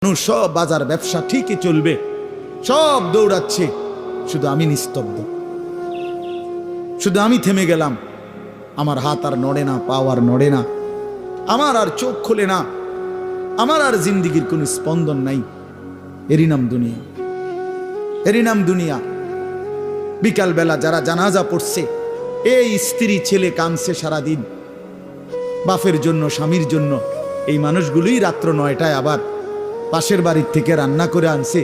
সব বাজার ব্যবসা ঠিকই চলবে, সব দৌড়াচ্ছে, শুধু আমি নিস্তব্ধ, শুধু আমি থেমে গেলাম। আমার হাত আর নড়ে না, পা আর নড়ে না, আমার আর চোখ খোলে না, আমার আর জিন্দিগির কোনো স্পন্দন নাই। এরই নাম দুনিয়া, এরই নাম দুনিয়া। বিকালবেলা যারা জানাজা পড়ছে, এই স্ত্রী ছেলে কাঁদছে সারাদিন বাপের জন্য, স্বামীর জন্য। এই মানুষগুলোই রাত্র 9টায় আবার পাশের বাড়ির থেকে রান্না করে আনছে,